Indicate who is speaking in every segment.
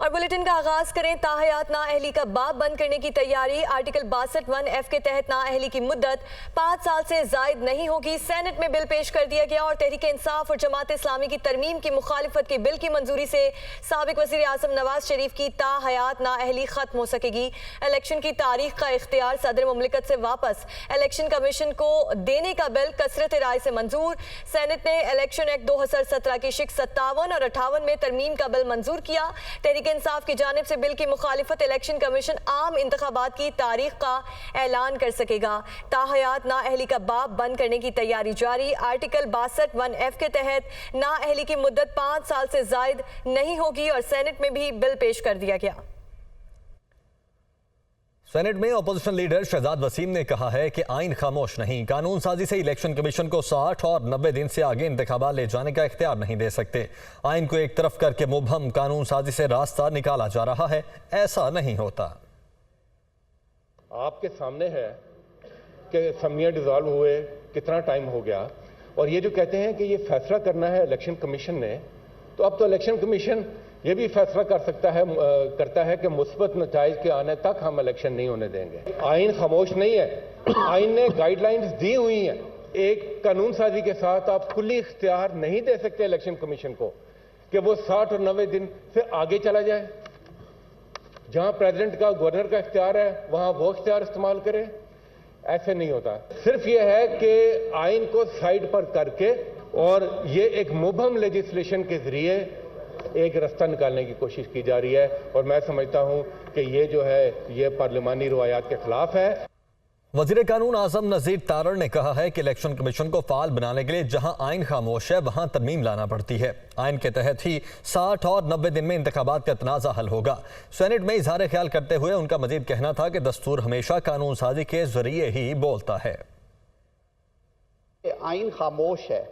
Speaker 1: और बुलेटिन का आगाज करें। ताहयात नाअहली का बाब बंद करने की तैयारी। आर्टिकल 62(1)F के तहत नाअहली की मुद्दत 5 साल से जायद नहीं होगी। सेनेट में बिल पेश कर दिया गया और तहरीक इंसाफ और जमात इस्लामी की तरमीम की मुखालिफत के बिल की मंजूरी से साबिक वज़ीर आज़म नवाज शरीफ की ताहयात नाअहली खत्म हो सकेगी। इलेक्शन की तारीख का इख्तियार सदर मुमलिकत से वापस इलेक्शन कमीशन को देने का बिल कसरत राय से मंजूर। सेनेट ने इलेक्शन एक्ट 2017 की शिक 57 और 58 में तरमीम का बिल मंजूर किया। तहरीक इंसाफ की जानिब से बिल की मुखालिफत इलेक्शन कमीशन आम इंतखाबात की तारीख का ऐलान कर सकेगा। ताहयात नाअहली का बाब बंद करने की तैयारी जारी। आर्टिकल 62(1)F के तहत नाअहली की मुद्दत 5 साल से जायद नहीं होगी और सेनेट में भी बिल पेश कर दिया गया।
Speaker 2: सेनेट में अपोजिशन लीडर शहजाद वसीम ने कहा है कि आइन खामोश नहीं, कानून साजी से इलेक्शन कमीशन को 60 और 90 दिन से आगे इंतखाबात ले जाने का इख्तियार नहीं दे सकते। आइन को एक तरफ करके मुबहम कानून साजी से रास्ता निकाला जा रहा है, ऐसा नहीं होता।
Speaker 3: आपके सामने है कि असम्बलियां डिसॉल्व हुए कितना टाइम हो गया, और ये जो कहते हैं कि ये फैसला करना है इलेक्शन कमीशन ने, तो अब तो इलेक्शन कमीशन ये भी फैसला करता है कि मुस्बत नताइज के आने तक हम इलेक्शन नहीं होने देंगे। आइन खामोश नहीं है, आइन ने गाइडलाइंस दी हुई हैं। एक कानून साजी के साथ आप खुली इख्तियार नहीं दे सकते इलेक्शन कमीशन को कि वो 60 और 90 दिन से आगे चला जाए। जहां प्रेसिडेंट का गवर्नर का इख्तियार है वहां वो इख्तियार इस्तेमाल करे, ऐसे नहीं होता। सिर्फ ये है कि आइन को साइड पर करके और ये एक मुबहम लेजिस्लेशन के जरिए एक रास्ता निकालने की कोशिश की जा रही है, और मैं समझता हूं कि ये जो है ये पार्लिमानी रवायात के खिलाफ है।
Speaker 2: वजीर कानून आजम नजीर तारड़ ने कहा है कि इलेक्शन कमीशन को फाल बनाने के लिए जहां आइन खामोश है वहां तरमीम लाना पड़ती है। आइन के तहत ही 60 और 90 दिन में इंतखाबात का तनाज़ा हल होगा। सेनेट में इजहार ख्याल करते हुए उनका मजीद कहना था कि दस्तूर हमेशा कानून साजी के जरिए ही बोलता है।
Speaker 4: आइन खामोश है,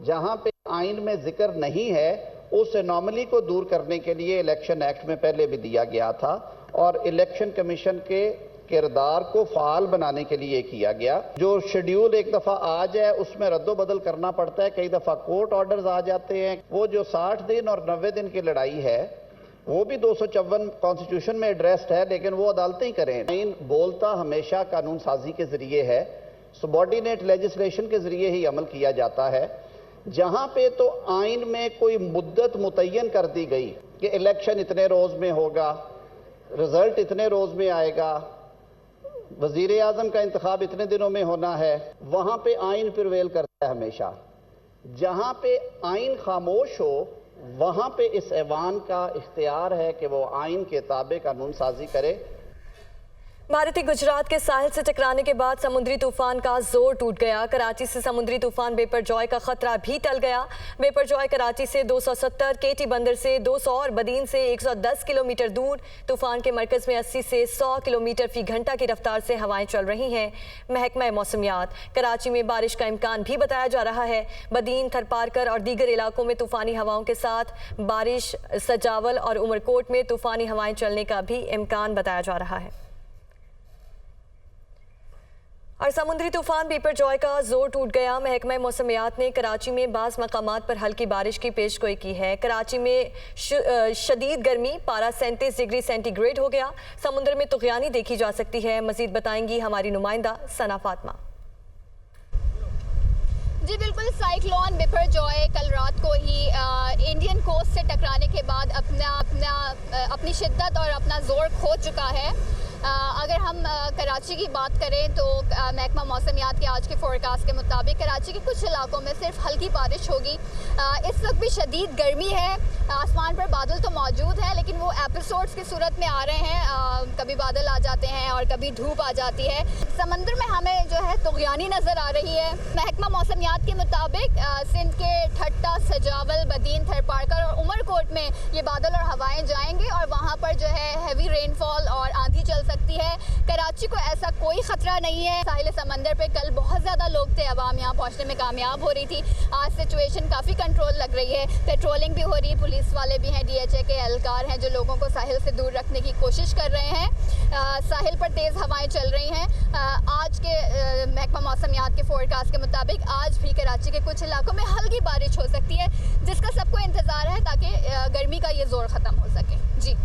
Speaker 4: जहां पे आइन में जिक्र नहीं है उस एनॉमली को दूर करने के लिए इलेक्शन एक्ट में पहले भी दिया गया था और इलेक्शन कमीशन के किरदार को फाल बनाने के लिए किया गया। जो शेड्यूल एक दफा आ जाए उसमें रद्दो बदल करना पड़ता है, कई दफा कोर्ट ऑर्डर्स आ जाते हैं। वो जो 60 दिन और 90 दिन की लड़ाई है वो भी 254 कॉन्स्टिट्यूशन में एड्रेस्ड है, लेकिन वो अदालतें ही करें। आइन बोलता हमेशा कानून साजी के जरिए है, सबॉर्डिनेट लेजिस्लेशन के जरिए ही अमल किया जाता है। जहां पे तो आइन में कोई मुद्दत मुतय्यन कर दी गई कि इलेक्शन इतने रोज में होगा, रिजल्ट इतने रोज में आएगा, वजीर आजम का इंतखाब इतने दिनों में होना है, वहां पे आइन प्रिवेल करता है हमेशा। जहां पे आइन खामोश हो वहां पे इस ऐवान का इख्तियार है कि वो आइन के ताबे कानून साजी करे।
Speaker 1: भारतीय गुजरात के साहिल से टकराने के बाद समुद्री तूफान का जोर टूट गया। कराची से समुद्री तूफान बेपरजॉय का खतरा भी टल गया। बेपरजॉय कराची से 270, केटी बंदर से 200 और बदीन से 110 किलोमीटर दूर। तूफान के मरकज में 80 से 100 किलोमीटर फी घंटा की रफ्तार से हवाएं चल रही हैं। महकमा मौसमियात कराची में बारिश का इम्कान भी बताया जा रहा है। बदीन, थरपारकर और दीगर इलाकों में तूफानी हवाओं के साथ बारिश, सजावल और उमरकोट में तूफानी हवाएं चलने का भी इम्कान बताया जा रहा है। और समुद्री तूफान बेपरजॉय का जोर टूट गया। महकमा मौसमियात ने कराची में बाज़ मकामात पर हल्की बारिश की पेशगोई की है। कराची में शदीद गर्मी, पारा 37 डिग्री सेंटीग्रेड हो गया। समुद्र में तुग़यानी देखी जा सकती है। मजीद बताएंगी हमारी नुमाइंदा सना फातिमा।
Speaker 5: जी बिल्कुल, साइक्लोन बिपरजॉय कल रात को ही इंडियन कोस्ट से टकराने के बाद अपनी शिद्दत और अपना जोर खो चुका है। अगर हम कराची की बात करें तो महकमा मौसमियात के आज के फोरकास्ट के मुताबिक कराची के कुछ इलाकों में सिर्फ हल्की बारिश होगी। इस वक्त भी शदीद गर्मी है। आसमान पर बादल तो मौजूद हैं लेकिन वो एपिसोड्स की सूरत में आ रहे हैं। कभी बादल आ जाते हैं और कभी धूप आ जाती है। समंदर में हमें जो है तुग़यानी नज़र आ रही है। महकमा मौसमियात के मुताबिक सिंध के ठट्टा, सजावल, बदीन, थरपारकर और उमरकोट में ये बादल और हवाएं जाएंगे और वहाँ पर जो है हैवी रेनफॉल और आंधी चल सकती है। कराची को ऐसा कोई खतरा नहीं है। साहिल समंदर पे कल बहुत ज़्यादा लोग थे, आवाम यहाँ पहुँचने में कामयाब हो रही थी। आज सिचुएशन काफ़ी कंट्रोल लग रही है। पेट्रोलिंग भी हो रही है, पुलिस वाले भी हैं, DHA के एहलकार हैं जो लोगों को साहिल से दूर रखने की कोशिश कर रहे हैं। साहिल पर तेज़ हवाएं चल रही हैं। आज के महकमा मौसमियात के फोरकास्ट के मुताबिक आज भी कराची के कुछ इलाकों में हल्की बारिश हो सकती है, जिसका सबको इंतज़ार है ताकि गर्मी का ये जोर ख़त्म हो सके। जी।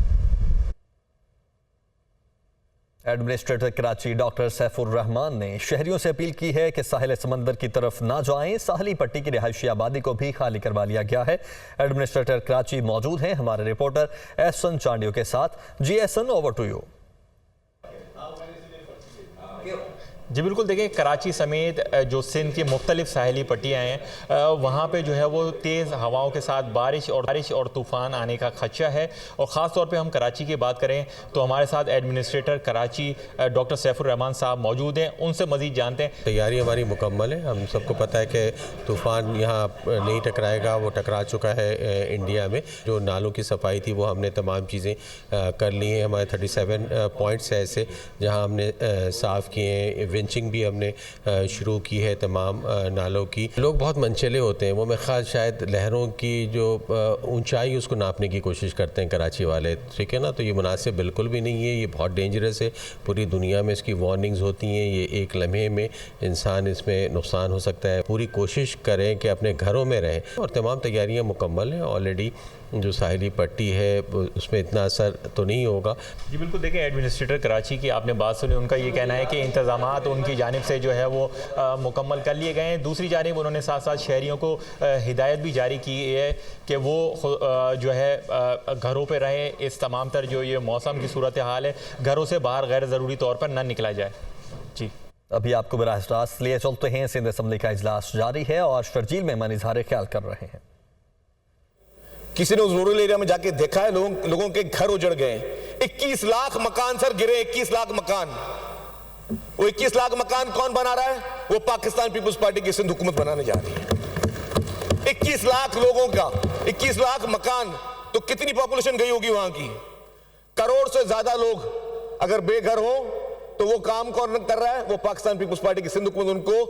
Speaker 2: एडमिनिस्ट्रेटर कराची डॉक्टर सैफुर रहमान ने शहरियों से अपील की है कि साहिल समंदर की तरफ ना जाएं। साहली पट्टी की रिहायशी आबादी को भी खाली करवा लिया गया है। एडमिनिस्ट्रेटर कराची मौजूद हैं हमारे रिपोर्टर एहसन चांडियो के साथ। जी एहसन, ओवर टू यू।
Speaker 6: जी बिल्कुल, देखिए कराची समेत जो सिंध की मुख्तलिफ साहली पट्टियाँ हैं वहाँ पे जो है वो तेज़ हवाओं के साथ बारिश और तूफ़ान आने का खदशा है। और ख़ास तौर पे हम कराची की बात करें तो हमारे साथ एडमिनिस्ट्रेटर कराची डॉक्टर सैफुर रहमान साहब मौजूद हैं। उनसे मज़ीद जानते हैं।
Speaker 7: तैयारी हमारी मुकम्मल है। हम सबको पता है कि तूफ़ान यहाँ नहीं टकराएगा, वो टकरा चुका है इंडिया में। जो नालों की सफाई थी वो हमने तमाम चीज़ें कर ली हैं। हमारे 37 पॉइंट्स हैं ऐसे जहाँ हमने साफ़ किए हैं। विंचिंग भी हमने शुरू की है तमाम नालों की। लोग बहुत मनचले होते हैं, वो मेरे ख्याल शायद लहरों की जो ऊंचाई उसको नापने की कोशिश करते हैं कराची वाले, ठीक है ना। तो ये मुनासिब बिल्कुल भी नहीं है, ये बहुत डेंजरस है। पूरी दुनिया में इसकी वार्निंग्स होती हैं। ये एक लम्हे में इंसान इसमें नुकसान हो सकता है। पूरी कोशिश करें कि अपने घरों में रहें और तमाम तैयारियाँ मुकम्मल हैं। ऑलरेडी जो साहिली पट्टी है उसमें इतना असर तो नहीं होगा।
Speaker 6: जी बिल्कुल, देखिए एडमिनिस्ट्रेटर कराची की आपने बात सुनी। उनका ये कहना है कि इंतज़ामात उनकी जानिब से जो है वो मुकम्मल कर लिए गए हैं। दूसरी जानिब उन्होंने साथ साथ शहरियों को हिदायत भी जारी की है कि वो जो है घरों पे रहें। इस तमाम तर जो ये मौसम की सूरत हाल है, घरों से बाहर गैर ज़रूरी तौर पर न निकला जाए। जी
Speaker 2: अभी आपको बराह रास्त लिए चलते हैं। सिंध असम्बली का इजलास जारी है और शर्जील मेहमान इजहार ख्याल कर रहे हैं।
Speaker 8: किसी ने उस रूरल एरिया में जाके देखा है, लोगों के घर उजड़ गए। 21 लाख मकान सर गिरे, 21 लाख मकान। वो 21 लाख मकान कौन बना रहा है? वो पाकिस्तान पीपुल्स पार्टी की सिंध हुकूमत बनाने जा रही है। 21 लाख लोगों का 21 लाख मकान, तो कितनी पॉपुलेशन गई होगी वहां की? करोड़ से ज्यादा लोग अगर बेघर हो तो वो काम कौन कर रहा है? वो पाकिस्तान पीपुल्स पार्टी की सिंध हुकूमत। उनको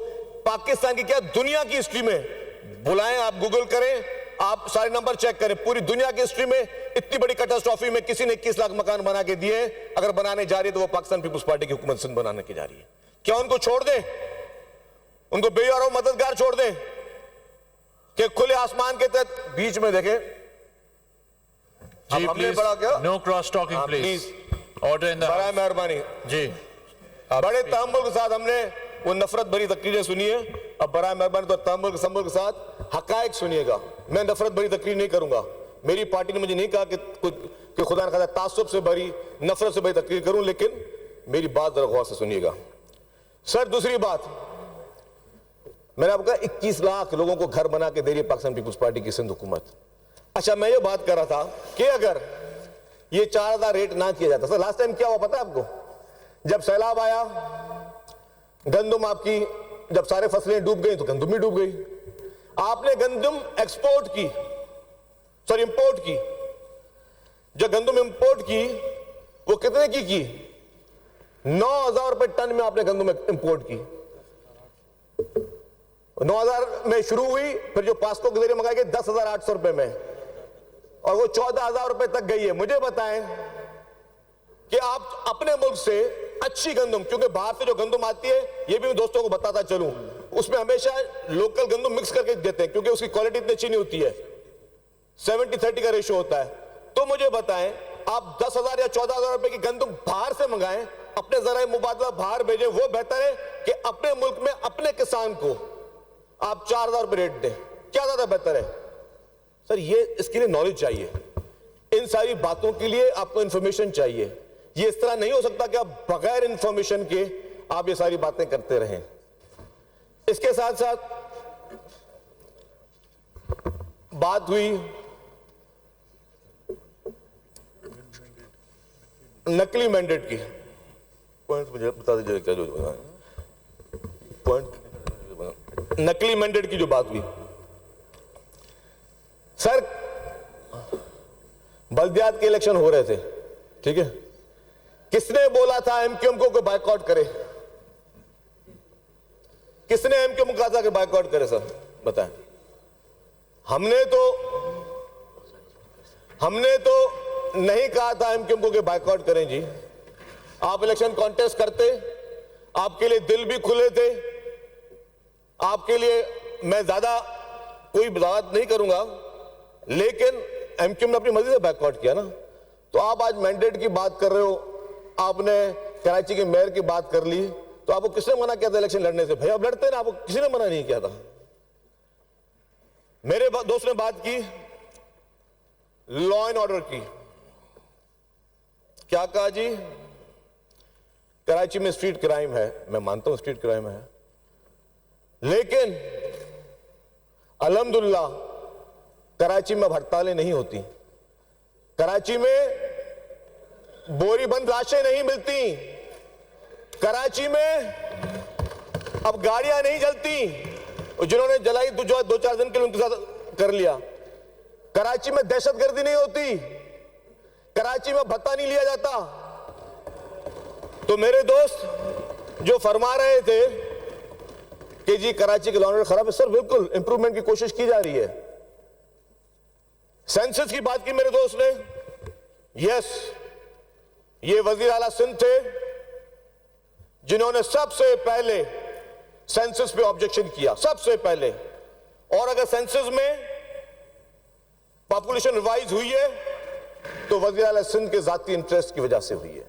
Speaker 8: पाकिस्तान की क्या दुनिया की हिस्ट्री में बुलाएं, आप गूगल करें, आप सारे नंबर चेक करें, पूरी दुनिया की हिस्ट्री में इतनी बड़ी कैटास्ट्रॉफी में किसी ने 21 लाख मकान बना के दिए। अगर बनाने जा रही है तो वो पाकिस्तान पीपुल्स पार्टी की हुकूमत सिंध बनाने की जा रही है। क्या उनको छोड़ दें? उनको बेयार और मददगार छोड़ दें कि खुले आसमान के तहत बीच में देखें? हमने बड़ा क्या?
Speaker 9: No cross talking please. Order in the
Speaker 8: बड़ा मेहरबानी
Speaker 9: जी।
Speaker 8: बड़े तहम्मुल के साथ हमने वो नफरत भरी तकरीरें सुनी है। अब बड़ा मेहरबानी तो तहम्मुल के साथ हकायक सुनिएगा। मैं नफरत भरी तकरीर नहीं करूंगा। मेरी पार्टी ने मुझे नहीं कहा कि खुदा न खादा तासुब से भरी, नफरत से भरी तकरीर करूं, लेकिन मेरी बात जरा गौर से सुनिएगा। सर दूसरी बात, मैंने आपको कहा 21 लाख लोगों को घर बना के दे रही है पाकिस्तान पीपुल्स पार्टी की सिंध हुकूमत। अच्छा, मैं ये बात कर रहा था कि अगर ये 4000 रेट ना किया जाता। सर लास्ट टाइम क्या हुआ पता है आपको? जब सैलाब आया, गंदुम आपकी जब सारे फसलें डूब गई तो गंदुम भी डूब गई। आपने गंदुम इंपोर्ट की। जो गंदुम इंपोर्ट की वो कितने की 9,000 रुपए टन में आपने गंदुम इंपोर्ट की। 9,000 में शुरू हुई, फिर जो पास्को के जरिए मंगाई गई 10,800 रुपए में, और वो 14,000 रुपए तक गई है। मुझे बताएं कि आप अपने मुल्क से अच्छी गंदुम, क्योंकि बाहर से जो गंदुम आती है, ये भी मैं दोस्तों को बताता चलूं, उसमें हमेशा लोकल गंदुम मिक्स करके देते हैं क्योंकि उसकी क्वालिटी इतनी अच्छी नहीं होती है। 70-30 का रेशियो होता है। तो मुझे बताएं, आप 10,000 या 14,000 रुपए की गंदुम बाहर से मंगाएं, अपने जराए मुबादला बाहर भेजें, वो बेहतर है कि अपने मुल्क में अपने किसान को आप 4,000 रुपए रेट दें? क्या ज्यादा बेहतर है? सर ये इसके लिए नॉलेज चाहिए। इन सारी बातों के लिए आपको इंफॉर्मेशन चाहिए। ये इस तरह नहीं हो सकता कि आप बगैर इंफॉर्मेशन के आप ये सारी बातें करते रहें। इसके साथ साथ बात हुई नकली मैंडेट की। पॉइंट मुझे बता दीजिए क्या जो पॉइंट नकली मैंडेट की जो बात हुई। सर बल्दियात के इलेक्शन हो रहे थे, ठीक है? किसने बोला था एमक्यूएम को बायकॉट करे? किसने एमक्यूएम को कहा था कि बायकॉट करे? सर बताएं। हमने तो नहीं कहा था एमक्यूएम को कि बायकॉट करें जी। आप इलेक्शन कॉन्टेस्ट करते, आपके लिए दिल भी खुले थे, आपके लिए मैं ज्यादा कोई वजाहत नहीं करूंगा, लेकिन एमक्यूएम ने अपनी मर्जी से बायकॉट किया ना। तो आप आज मैंडेट की बात कर रहे हो, आपने कराची के मेयर की बात कर ली, तो आपको किसने मना किया था इलेक्शन लड़ने से? भैया आप लड़ते ना, आपको किसी ने मना नहीं किया था। मेरे दोस्त ने बात की लॉ एंड ऑर्डर की, क्या कहा जी? कराची में स्ट्रीट क्राइम है, मैं मानता हूं स्ट्रीट क्राइम है, लेकिन अल्हम्दुलिल्लाह कराची में हड़तालें नहीं होती, कराची में बोरीबंद लाशें नहीं मिलती, कराची में अब गाड़ियां नहीं जलती, जिन्होंने जलाई तो जो 2-4 दिन के लिए उनके साथ कर लिया। कराची में दहशतगर्दी नहीं होती, कराची में भत्ता नहीं लिया जाता। तो मेरे दोस्त जो फरमा रहे थे कि जी कराची के लॉ एंड ऑर्डर खराब है, सर बिल्कुल इंप्रूवमेंट की कोशिश की जा रही है। सेंसस की बात की मेरे दोस्त ने, यस, ये वजीर आला सिंध थे जिन्होंने सबसे पहले सेंसस पे ऑब्जेक्शन किया, सबसे पहले। और अगर सेंसस में पॉपुलेशन रिवाइज हुई है तो वजीर आला सिंध के जाती इंटरेस्ट की वजह से हुई है,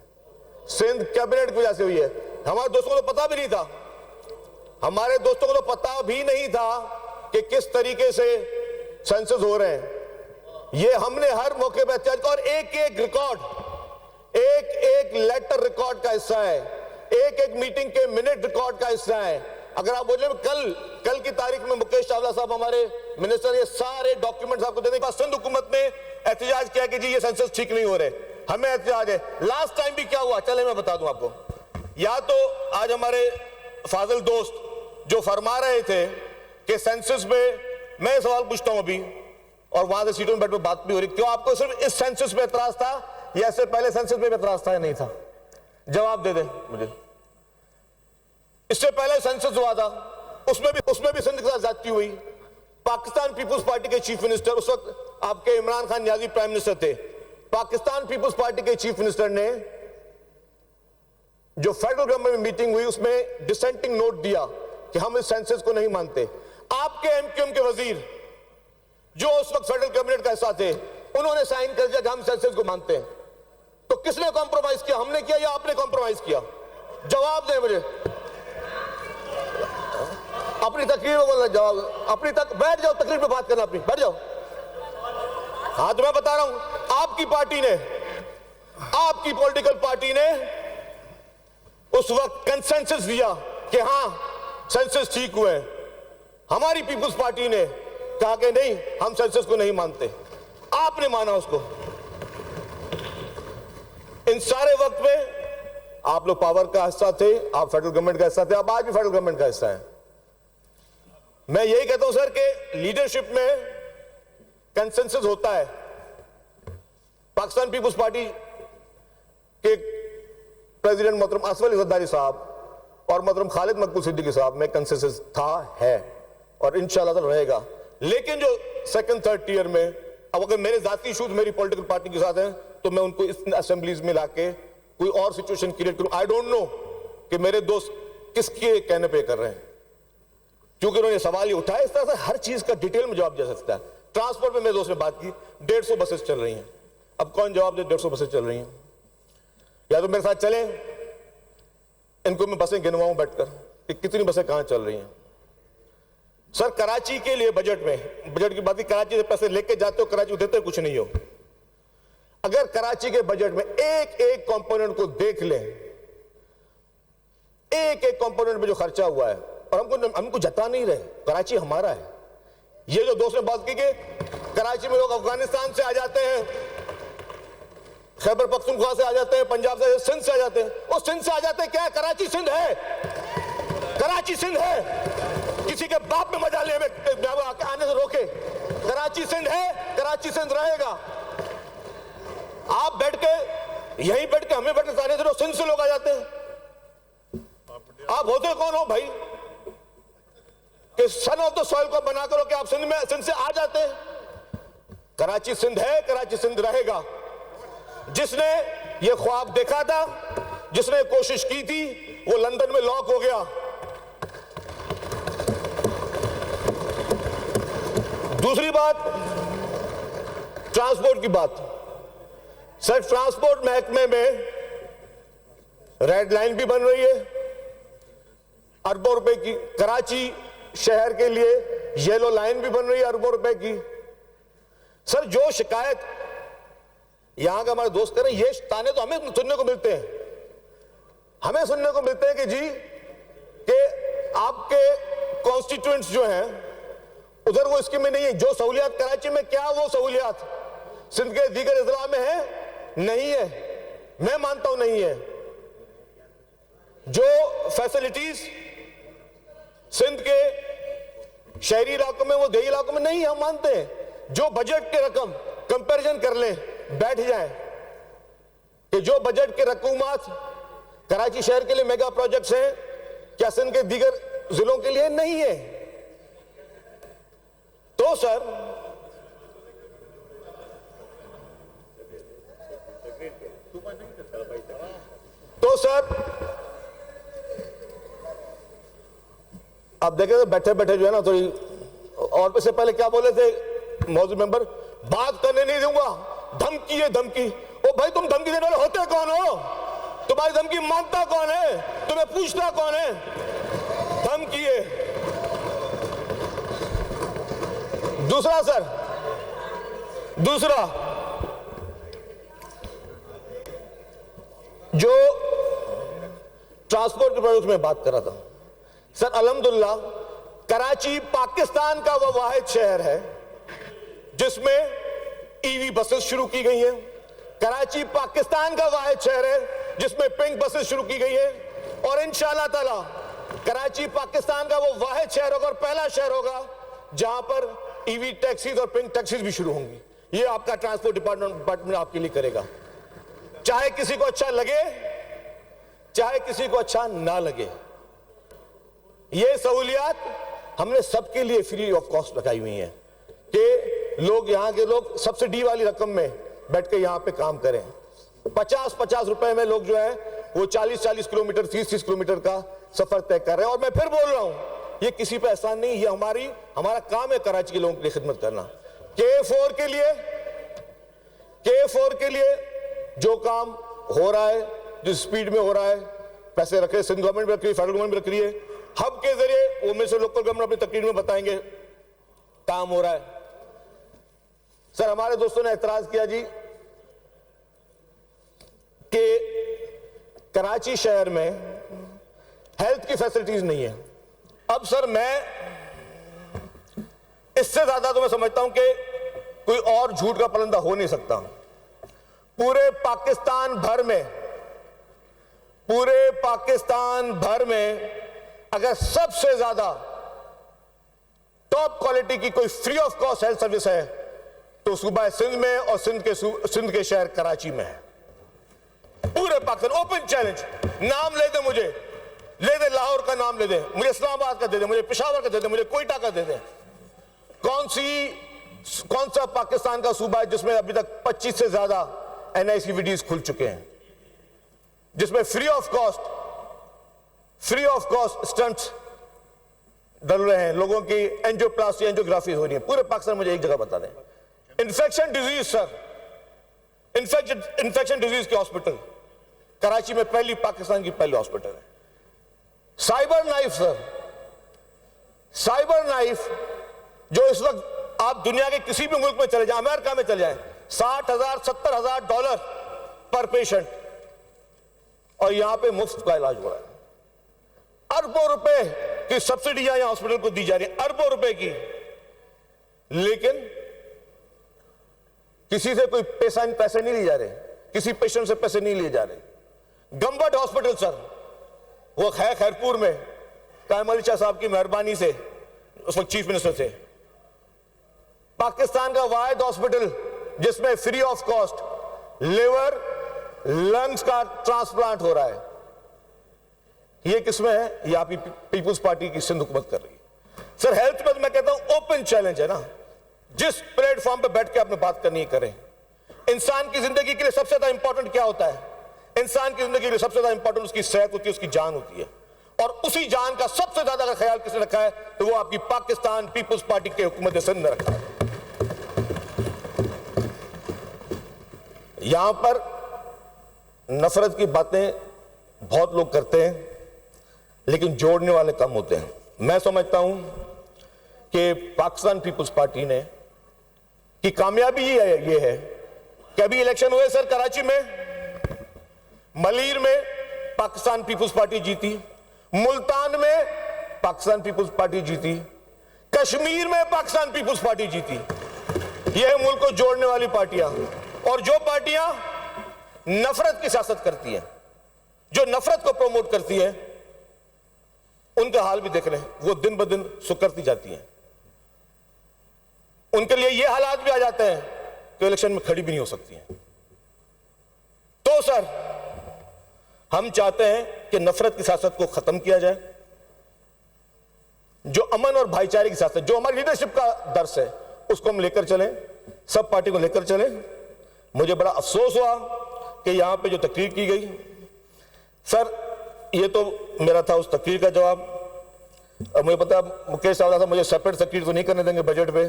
Speaker 8: सिंध कैबिनेट की वजह से हुई है। हमारे दोस्तों को तो पता भी नहीं था, हमारे दोस्तों को तो पता भी नहीं था कि किस तरीके से सेंसस हो रहे हैं। ये हमने हर मौके पर चर्चा, और एक एक रिकॉर्ड, एक एक लेटर रिकॉर्ड का हिस्सा है, एक एक मीटिंग के मिनट रिकॉर्ड का हिस्सा है। अगर आप बोले कल की तारीख में मुकेश चावला साहब हमारे मिनिस्टर ये सारे डॉक्यूमेंट्स आपको देने के बाद सिंध हुकूमत ने एहतजाज किया कि जी ये सेंसस ठीक नहीं हो रहे, हमें एहतजाज है। लास्ट टाइम भी क्या हुआ, चले मैं बता दूं आपको। या तो आज हमारे फाजिल दोस्त जो फरमा रहे थे कि सेंसस में, मैं सवाल पूछता हूं अभी, और वहां से सीटों में बैठ कर बात भी हो रही, क्यों आपको सिर्फ इस सेंसस पे एतराज था या इससे पहले सेंसस पे एतराज था या नहीं था? जवाब दे दें मुझे। इससे पहले सेंसस हुआ था, उसमें भी सिंध के साथ ज्यादती हुई। पाकिस्तान पीपुल्स पार्टी के चीफ मिनिस्टर, उस वक्त आपके इमरान खान नियाजी प्राइम मिनिस्टर थे, पाकिस्तान पीपुल्स पार्टी के चीफ मिनिस्टर ने जो फेडरल गवर्नमेंट में मीटिंग हुई उसमें डिसेंटिंग नोट दिया कि हम इस सेंसस को नहीं मानते। आपके एमक्यूएम के वजीर जो उस वक्त फेडरल कैबिनेट का हिस्सा थे, उन्होंने साइन कर दिया कि हम सेंसस को मानते हैं। तो किसने कॉम्प्रोमाइज किया, हमने किया या आपने कॉम्प्रोमाइज किया? जवाब दें मुझे। अपनी तकरीर में बोलना, जवाब अपनी तक बैठ जाओ, तकरीर पे बात करना अपनी, बैठ जाओ। हाँ तो मैं बता रहा हूं, आपकी पार्टी ने, आपकी पॉलिटिकल पार्टी ने उस वक्त कंसेंसस दिया कि हां सेंसस ठीक हुए। हमारी पीपुल्स पार्टी ने कहा कि नहीं, हम सेंसस को नहीं मानते। आपने माना उसको। इन सारे वक्त में आप लोग पावर का हिस्सा थे, आप फेडरल गवर्नमेंट का हिस्सा थे, आप आज भी फेडरल गवर्नमेंट का हिस्सा है। मैं यही कहता हूं सर कि लीडरशिप में कंसेंसस होता है। पाकिस्तान पीपुल्स पार्टी के प्रेसिडेंट मोहतरम असफ अली ज़रदारी साहब और मोहतरम खालिद मकबूल सिद्दीकी साहब में कंसेंसस था, है और इंशाल्लाह रहेगा। लेकिन जो सेकंड थर्ड टीयर में, अब अगर मेरे जाती इशूज मेरी पॉलिटिकल पार्टी के साथ हैं तो मैं उनको इस असेंबलीज में लाके कोई और सिचुएशन क्रिएट करूं। आई डोंट नो कि मेरे दोस्त किसके कहने पे कर रहे हैं, क्योंकि उन्होंने सवाल ही उठाया। इस तरह से हर चीज का डिटेल में जवाब दे सकता है। ट्रांसपोर्ट में मेरे दोस्त ने बात की, 150 बसेस चल रही हैं। अब कौन जवाब दे 150 बसेस चल रही हैं? या तो मेरे साथ चलें, इनको मैं बसें गिनवाऊं बैठकर कि कितनी बसें कहां चल रही हैं। सर कराची के लिए बजट की बात की, कराची से पैसे लेके जाते हो, कराची को देते कुछ नहीं हो। अगर कराची के बजट में एक एक कंपोनेंट को देख लें, एक एक कंपोनेंट में जो खर्चा हुआ है, और हमको जता नहीं रहे, कराची हमारा है। ये जो दोस्त ने बात की कि कराची में लोग अफगानिस्तान से आ जाते हैं, खैबर पख्तूनख्वा से आ जाते हैं, पंजाब से, सिंध से आ जाते हैं। और सिंध से आ जाते हैं क्या है? कराची सिंध है, कराची सिंध है। किसी के बाप में मजा ले आने से रोके। कराची सिंध है, कराची सिंध रहेगा। आप बैठ के यहीं बैठ के हमें बैठ के आने से सिंध से लोग आ जाते हैं। आप होते कौन हो भाई कि सन ऑफ द सॉइल को बना करो कि आप सिंध से आ जाते हैं? कराची सिंध है, कराची सिंध रहेगा। जिसने ये ख्वाब देखा था, जिसने कोशिश की थी, वो लंदन में लॉक हो गया। दूसरी बात, ट्रांसपोर्ट की बात। सर ट्रांसपोर्ट महकमे में रेड लाइन भी बन रही है अरबों रुपए की, कराची शहर के लिए येलो लाइन भी बन रही है अरबों रुपए की। सर जो शिकायत यहां का हमारे दोस्त कर रहे हैं, ये ताने तो हमें सुनने को मिलते हैं, हमें सुनने को मिलते हैं कि जी कि आपके कॉन्स्टिट्यूएंट्स जो हैं उधर वो स्कीम में नहीं है। जो सहूलियात कराची में, क्या वो सहूलियात सिंध के दीगर अजला में है? नहीं है, मैं मानता हूं नहीं है। जो फैसिलिटीज सिंध के शहरी इलाकों में, वो देही इलाकों में नहीं, हम मानते हैं। जो बजट के रकम कंपैरिजन कर लें, बैठ जाए कि जो बजट के रकूमात कराची शहर के लिए मेगा प्रोजेक्ट्स हैं, क्या सिंध के दीगर जिलों के लिए नहीं है? तो सर आप देखें तो बैठे बैठे जो है ना थोड़ी, और से पहले क्या बोले थे मौजूद मेंबर, बात करने नहीं दूंगा, धमकी है धमकी। ओ भाई तुम धमकी देने वाले होते कौन हो? तुम्हारी धमकी मानता कौन है? तुम्हें पूछता कौन है? धमकी है। दूसरा सर, दूसरा जो ट्रांसपोर्ट के प्रोजेक्ट में बात कर रहा था सर, अल्हम्दुलिल्लाह कराची पाकिस्तान का वह वाहिद शहर है जिसमें ईवी बसेस शुरू की गई हैं। कराची पाकिस्तान का वाहिद शहर है जिसमें पिंक बसेस शुरू की गई हैं, और इंशाअल्लाह ताला कराची पाकिस्तान का वो वाहिद शहर होगा और पहला शहर होगा जहां पर ईवी टैक्सीज और पिंक टैक्सीज भी शुरू होंगी। ये आपका ट्रांसपोर्ट डिपार्टमेंट आपके लिए करेगा, चाहे किसी को अच्छा लगे चाहे किसी को अच्छा ना लगे। ये सहूलियात हमने सबके लिए फ्री ऑफ कॉस्ट लगाई हुई हैं कि लोग, यहां के लोग सब्सिडी वाली रकम में बैठ के यहां पे काम करें। 50-50 रुपए में लोग जो है वो 40-40 किलोमीटर, 30-30 किलोमीटर का सफर तय कर रहे हैं। और मैं फिर बोल रहा हूं, ये किसी पे एहसान नहीं, ये हमारा काम है कराची के लोगों के लिए खिदमत करना। K4 के लिए जो काम हो रहा है, जिस स्पीड में हो रहा है, पैसे रखे सिंध गवर्नमेंट भी रख रही है, फेडरल गवर्नमेंट भी रख रही है, हब के जरिए वो में से लोकल गवर्नमेंट अपनी तकरीर में बताएंगे काम हो रहा है। सर हमारे दोस्तों ने एतराज किया जी कि कराची शहर में हेल्थ की फैसिलिटीज नहीं है। अब सर मैं इससे ज्यादा तो मैं समझता हूं कि कोई और झूठ का पलंदा हो नहीं सकता। पूरे पाकिस्तान भर में अगर सबसे ज्यादा टॉप क्वालिटी की कोई free of cost health service है तो सूबा सिंध में और सिंध के शहर कराची में है। पूरे पाकिस्तान, ओपन चैलेंज, नाम ले दे, मुझे ले दे, लाहौर का नाम ले दे, मुझे इस्लामाबाद का दे दे, मुझे पेशावर का दे दे, मुझे कोयटा का दे दे। कौन सा पाकिस्तान का सूबा है जिसमें अभी तक 25 से ज्यादा NICVDs खुल चुके हैं, जिसमें फ्री ऑफ कॉस्ट स्टंट्स डल रहे हैं, लोगों की एंजियोप्लास्टी, एंजियोग्राफी हो रही है। पूरे पाकिस्तान मुझे एक जगह बता दें, infection disease sir, infection disease के हॉस्पिटल कराची में पाकिस्तान की पहली हॉस्पिटल है। Cyber knife sir, cyber knife जो इस वक्त आप दुनिया के किसी भी मुल्क में चले जाएं, अमेरिका में चले जाएं, $60,000-70,000 पर पेशेंट, और यहां पे मुफ्त का इलाज हो रहा है। अरबों रुपए की सब्सिडियां यहां हॉस्पिटल को दी जा रही है, अरबों रुपए की, लेकिन किसी से कोई पैसे नहीं लिए जा रहे, किसी पेशेंट से पैसे नहीं लिए जा रहे। गंबट हॉस्पिटल सर, वो है खैरपुर में, कायम अली शाह साहब की मेहरबानी से, उस वक्त चीफ मिनिस्टर थे, पाकिस्तान का वाहिद हॉस्पिटल जिसमें free of cost liver, lungs का ट्रांसप्लांट हो रहा है। ये किसमें है? ये आपकी पीपुल्स पार्टी की सिंध हुकूमत कर रही है। सर हेल्थ में मैं कहता हूं ओपन चैलेंज है ना, जिस प्लेटफॉर्म पे बैठ के आपने बात करनी है करें। इंसान की जिंदगी के लिए सबसे ज्यादा इंपॉर्टेंट क्या होता है? इंसान की जिंदगी के लिए सबसे ज्यादा इंपॉर्टेंट उसकी सेहत होती है, उसकी जान होती है, और उसी जान का सबसे ज्यादा अगर ख्याल किसने रखा है तो वो आपकी पाकिस्तान पीपुल्स पार्टी के हुकूमत सिंध ने रखा है। यहां पर नफरत की बातें बहुत लोग करते हैं, लेकिन जोड़ने वाले कम होते हैं। मैं समझता हूं कि पाकिस्तान पीपुल्स पार्टी ने की कामयाबी ये है कि अभी इलेक्शन हुए सर, कराची में, मलीर में पाकिस्तान पीपुल्स पार्टी जीती, मुल्तान में पाकिस्तान पीपुल्स पार्टी जीती, कश्मीर में पाकिस्तान पीपुल्स पार्टी जीती। यह है मुल्क को जोड़ने वाली पार्टियां। और जो पार्टियां नफरत की सियासत करती हैं, जो नफरत को प्रमोट करती हैं, उनका हाल भी देख रहे हैं, वो दिन ब दिन सुकरती जाती हैं। उनके लिए ये हालात भी आ जाते हैं कि इलेक्शन में खड़ी भी नहीं हो सकती हैं। तो सर, हम चाहते हैं कि नफरत की सियासत को खत्म किया जाए, जो अमन और भाईचारे की सियासत, जो हमारी लीडरशिप का दर्स है, उसको हम लेकर चलें, सब पार्टी को लेकर चलें। मुझे बड़ा अफसोस हुआ कि यहां पे जो तकरीर की गई, सर ये तो मेरा था उस तकरीर का जवाब। अब मुझे पता मुकेश साहब मुझे सेपरेट तकरीर तो नहीं करने देंगे बजट पे,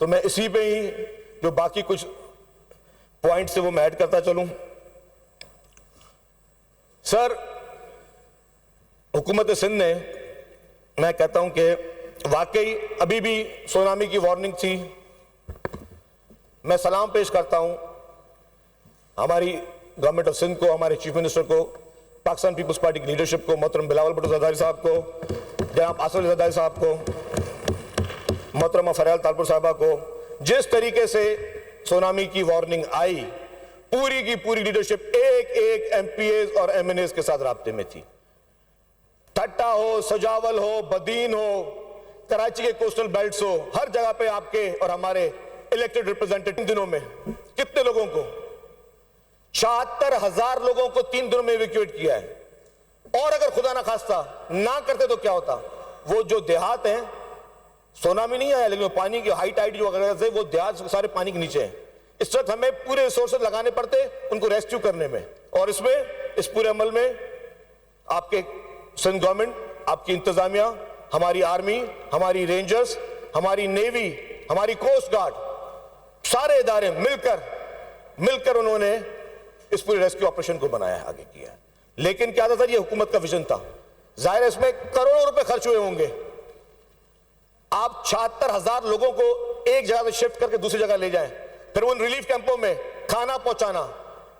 Speaker 8: तो मैं इसी पे ही जो बाकी कुछ पॉइंट्स है वो मैं ऐड करता चलूं। सर, हुकूमत सिंध ने, मैं कहता हूं कि वाकई अभी भी सुनामी की वार्निंग थी। मैं सलाम पेश करता हूं हमारी गवर्नमेंट ऑफ सिंध को, हमारे चीफ मिनिस्टर को, पाकिस्तान पीपुल्स पार्टी की लीडरशिप को, मोहतरम बिलावल भुट्टो ज़रदारी साहब को, जनाब आसिफ ज़रदारी साहब को, मोहतरमा फरियाल तालपुर साहबा को। जिस तरीके से सुनामी की वार्निंग आई, पूरी की पूरी लीडरशिप एक एमपीएस और एमएनएस के साथ राब्ते में थी। ठट्टा हो, सजावल हो, बदीन हो, कराची के कोस्टल बेल्ट्स हो, हर जगह पे आपके और हमारे इलेक्टेड रिप्रेजेंटेटिव दिनों में कितने लोगों को, 74,000 लोगों को 3 दिनों में इवैक्यूएट किया है। और अगर खुदा ना खास्ता ना करते तो क्या होता? वो जो देहात हैं, सुनामी नहीं आया लेकिन पानी की हाई टाइड जो अगर वो देहात सारे पानी के नीचे हैं। इस वक्त हमें पूरे रिसोर्सेज लगाने पड़ते उनको रेस्क्यू करने में। और इसमें, इस पूरे अमल में आपके सिंध गवर्नमेंट, आपकी इंतजामिया, हमारी आर्मी, हमारी रेंजर्स, हमारी नेवी, हमारी कोस्ट गार्ड, सारे इदारे मिलकर उन्होंने इस पूरे रेस्क्यू ऑपरेशन को बनाया है, आगे किया है। लेकिन क्या था सर, ये हुकूमत का विजन था। जाहिर है इसमें करोड़ों रुपए खर्च हुए होंगे। आप 76,000 लोगों को एक जगह से शिफ्ट करके दूसरी जगह ले जाएं, फिर उन रिलीफ कैंपों में खाना पहुंचाना,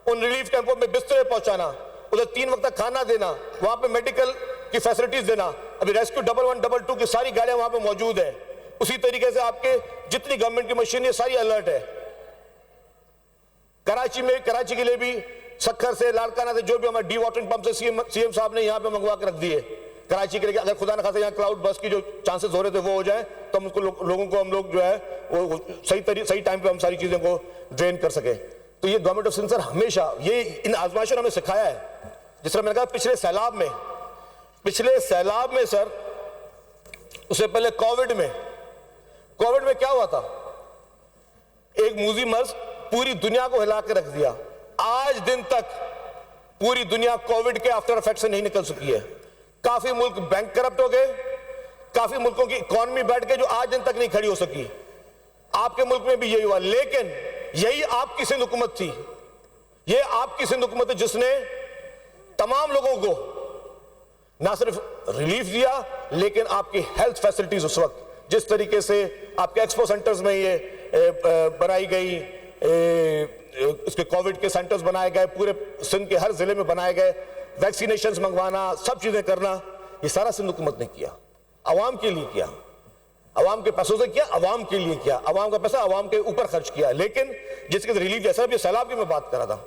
Speaker 8: उन रिलीफ कैंपों में बिस्तरे पहुंचाना, उधर 3 वक्त तक खाना देना, वहां पे मेडिकल की फैसिलिटीज देना। अभी रेस्क्यू 11, 22 की सारी गाड़ियां वहां पे मौजूद है। उसी तरीके से आपके जितनी गवर्नमेंट की मशीन है सारी अलर्ट है। कराची के लिए भी सक्खर से, लाड़काना से, जो भी हमारे डी वाटरिंग पंप से सीएम साहब ने यहां पे मंगवा के रख दिए कराची के लिए। अगर खुदा न खासा यहाँ क्लाउड बस्ट की जो चांसेस हो रहे थे वो हो जाए तो हम उसको लोगों को हम लोग जो है वो सही टाइम पे हम सारी चीजें को ड्रेन कर सके। तो ये गवर्नमेंट ऑफ सिंध सर हमेशा ये इन आजमाइशों ने हमें सिखाया है। जिस तरह मैंने कहा पिछले सैलाब में सर, उससे पहले कोविड में क्या हुआ था? एक मूजी मर्ज पूरी दुनिया को हिला के रख दिया। आज दिन तक पूरी दुनिया कोविड के आफ्टर इफेक्ट से नहीं निकल सकी है। काफी मुल्क बैंक करप्ट हो गए, काफी मुल्कों की इकोनॉमी बैठ गई जो आज दिन तक नहीं खड़ी हो सकी। आपके मुल्क में भी यही हुआ, लेकिन यही आपकी सिंध हुकूमत थी। ये आपकी सिंध हुकूमत है जिसने तमाम लोगों को ना सिर्फ रिलीफ दिया लेकिन आपकी हेल्थ फैसिलिटीज उस वक्त जिस तरीके से आपके एक्सपो सेंटर्स में ये बनाई गई, इसके कोविड के सेंटर्स बनाए गए, पूरे सिंध के हर जिले में बनाए गए, वैक्सीनेशंस मंगवाना, सब चीजें करना, ये सारा सिंध हुकूमत ने किया। अवाम के लिए किया, अवाम के पैसों से किया, अवाम के लिए किया, अवाम का पैसा अवाम के ऊपर खर्च किया। लेकिन जिसके रिलीफ, जैसा भी सैलाब की मैं बात कर रहा था,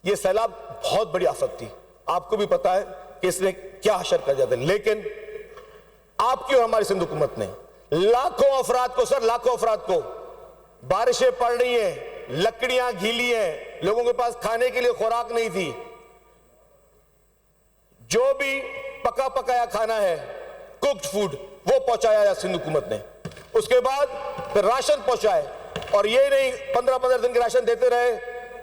Speaker 8: ये सैलाब बहुत बड़ी आफत थी। आपको भी पता है कि इसने क्या हशर कर दिया था। लेकिन आपकी और हमारी सिंध हुकूमत ने लाखों अफराद को, बारिशें पड़ रही हैं, लकड़ियां गीली हैं, लोगों के पास खाने के लिए खुराक नहीं थी, जो भी पका पकाया खाना है, कुक्ड फूड, वो पहुंचाया सिंध हुकूमत ने। उसके बाद फिर राशन पहुंचाए, और ये नहीं 15-15 दिन के राशन देते रहे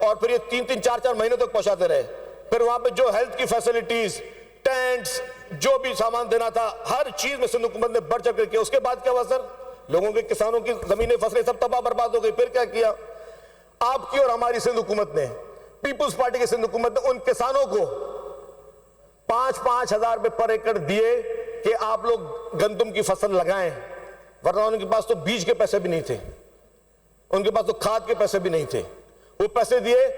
Speaker 8: और फिर ये 3-3, 4-4 महीने तक पहुंचाते रहे। फिर वहां पे जो हेल्थ की फैसिलिटीज, टेंट्स, जो भी सामान देना था, हर चीज में सिंध हुकूमत ने बढ़ चढ़ कर किया। उसके बाद क्या हुआ सर? लोगों के, किसानों की जमीनें, फसलें सब तबाह बर्बाद हो गई। फिर क्या किया? आपकी और हमारी सिंध हुकूमत ने पीपुल्स पार्टी की सिंध हुकूमत ने उन किसानों को 5-5 हजार रुपए पर एकड़ दिए कि आप लोग गंदम की फसल लगाएं, वरना उनके पास तो बीज के पैसे भी नहीं थे, उनके पास तो खाद के पैसे भी नहीं थे। वो पैसे दिए